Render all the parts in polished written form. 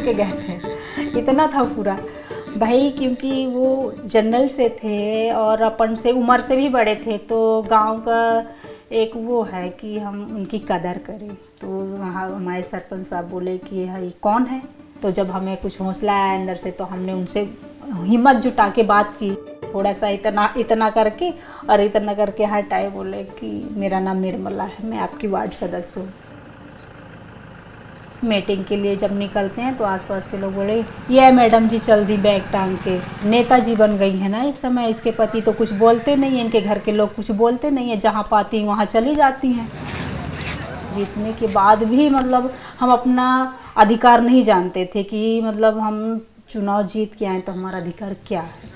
के गए थे, इतना था पूरा भाई। क्योंकि वो जनरल से थे और अपन से उम्र से भी बड़े थे, तो गांव का एक वो है कि हम उनकी कदर करें। तो वहाँ हमारे सरपंच साहब बोले कि ये कौन है। तो जब हमें कुछ हौसला आया अंदर से, तो हमने उनसे हिम्मत जुटा के बात की, थोड़ा सा इतना करके, और इतना करके हटाए। बोले कि मेरा नाम निर्मला है, मैं आपकी वार्ड सदस्य हूँ। मीटिंग के लिए जब निकलते हैं तो आसपास के लोग बोले ये मैडम जी चल दी बैग टांग के, नेताजी बन गई है ना इस समय। इसके पति तो कुछ बोलते नहीं हैं, इनके घर के लोग कुछ बोलते नहीं हैं, जहाँ पाती वहाँ चली जाती हैं। जीतने के बाद भी मतलब हम अपना अधिकार नहीं जानते थे कि मतलब हम चुनाव जीत के आए तो हमारा अधिकार क्या है।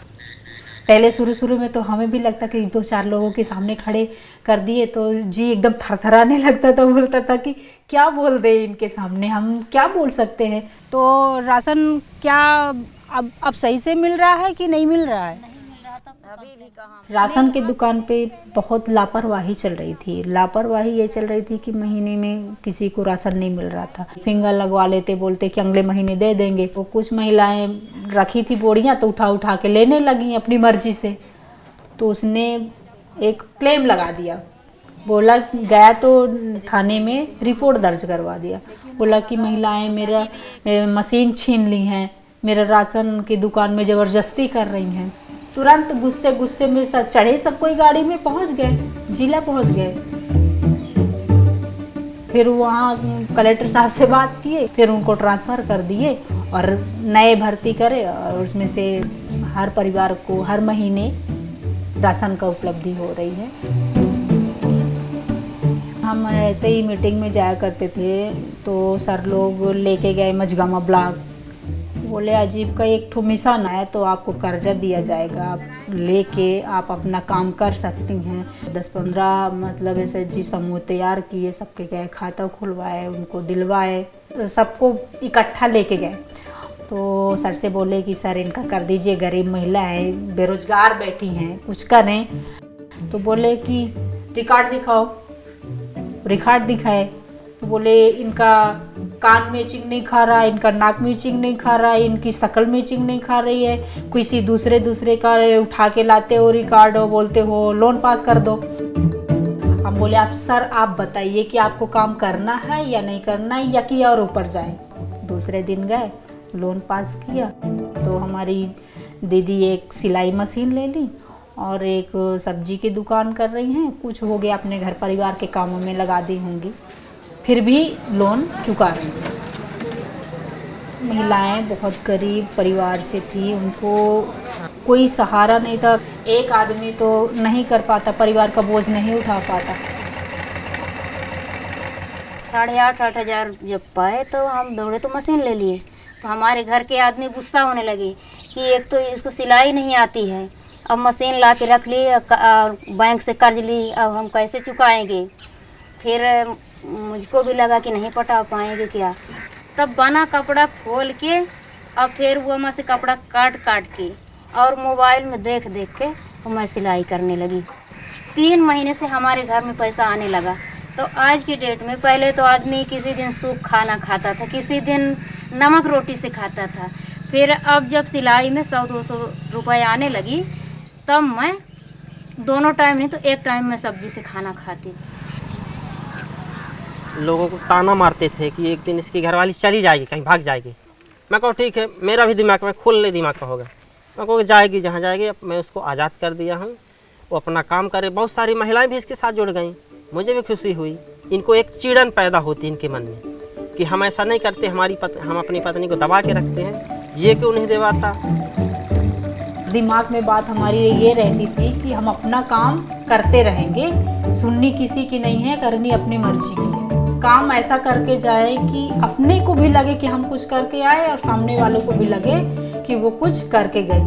पहले शुरू में तो हमें भी लगता कि 2-4 लोगों के सामने खड़े कर दिए तो जी एकदम थरथराने लगता था, बोलता था कि क्या बोल दे इनके सामने, हम क्या बोल सकते हैं। तो राशन क्या अब सही से मिल रहा है कि नहीं मिल रहा है? अभी भी कहाँ राशन की दुकान पे बहुत लापरवाही चल रही थी। लापरवाही ये चल रही थी कि महीने में किसी को राशन नहीं मिल रहा था। फिंगर लगवा लेते, बोलते कि अगले महीने दे देंगे। तो कुछ महिलाएं रखी थी बोरियां, तो उठा के लेने लगी अपनी मर्जी से। तो उसने एक क्लेम लगा दिया, बोला गया तो थाने में रिपोर्ट दर्ज करवा दिया। बोला कि महिलाएं मेरा मशीन छीन ली हैं, मेरा राशन की दुकान में ज़बरदस्ती कर रही हैं। तुरंत गुस्से में सब चढ़े, सब कोई गाड़ी में पहुंच गए, जिला पहुंच गए। फिर वहाँ कलेक्टर साहब से बात किए, फिर उनको ट्रांसफ़र कर दिए और नए भर्ती करे, और उसमें से हर परिवार को हर महीने राशन का उपलब्धि हो रही है। हम ऐसे ही मीटिंग में जाया करते थे, तो सर लोग लेके गए मझगामा ब्लॉक। बोले अजीब का एक ठो मिशन है, तो आपको कर्जा दिया जाएगा, आप लेके आप अपना काम कर सकती हैं। 10-15 मतलब ऐसे जी समूह तैयार किए, सबके गए खाता खुलवाए, उनको दिलवाए, सबको इकट्ठा लेके गए। तो सर से बोले कि सर इनका कर दीजिए, गरीब महिला है, बेरोजगार बैठी हैं, कुछ करें। तो बोले कि रिकॉर्ड दिखाओ। रिकॉर्ड दिखाए तो बोले इनका कान मैचिंग नहीं खा रहा है, इनका नाक मैचिंग नहीं खा रहा है, इनकी शक्ल मैचिंग नहीं खा रही है, किसी दूसरे का उठा के लाते हो रिकॉर्ड और बोलते हो लोन पास कर दो। हम बोले आप सर आप बताइए कि आपको काम करना है या नहीं करना है, या कि और ऊपर जाए। दूसरे दिन गए, लोन पास किया। तो हमारी दीदी एक सिलाई मशीन ले ली और एक सब्जी की दुकान कर रही हैं, कुछ हो गया अपने घर परिवार के कामों में लगा दी होंगी, फिर भी लोन चुका रही हैं। महिलाएं बहुत गरीब परिवार से थी, उनको कोई सहारा नहीं था। एक आदमी तो नहीं कर पाता, परिवार का बोझ नहीं उठा पाता। 8,500 हज़ार जब पाए तो हम दौड़े तो मशीन ले लिए। तो हमारे घर के आदमी गुस्सा होने लगे कि एक तो इसको सिलाई नहीं आती है, अब मशीन ला के रख ली और बैंक से कर्ज ली, अब हम कैसे चुकाएंगे। फिर मुझको भी लगा कि नहीं पटा पाएंगे क्या। तब बना कपड़ा खोल के और फिर वो मैं से कपड़ा काट के और मोबाइल में देख के तो मैं सिलाई करने लगी। 3 महीने से हमारे घर में पैसा आने लगा। तो आज की डेट में, पहले तो आदमी किसी दिन सूप खाना खाता था, किसी दिन नमक रोटी से खाता था। फिर अब जब सिलाई में 100-200 रुपये आने लगी, तब मैं दोनों टाइम नहीं तो एक टाइम में सब्जी से खाना खाती। लोगों को ताना मारते थे कि एक दिन इसकी घरवाली चली जाएगी, कहीं भाग जाएगी। मैं कहूँ ठीक है, मेरा भी दिमाग में खुले दिमाग का होगा, मैं कहूँ जाएगी जहाँ जाएगी। अब मैं उसको आज़ाद कर दिया हूँ, वो अपना काम करे। बहुत सारी महिलाएं भी इसके साथ जुड़ गई, मुझे भी खुशी हुई। इनको एक चिड़न पैदा होती इनके मन में कि हम ऐसा नहीं करते, हम अपनी पत्नी को दबा के रखते हैं, ये क्यों नहीं दबाता। दिमाग में बात हमारी ये रहती थी कि हम अपना काम करते रहेंगे, सुननी किसी की नहीं है, करनी अपनी मर्जी की है। काम ऐसा करके जाए कि अपने को भी लगे कि हम कुछ करके आए और सामने वालों को भी लगे कि वो कुछ करके गए।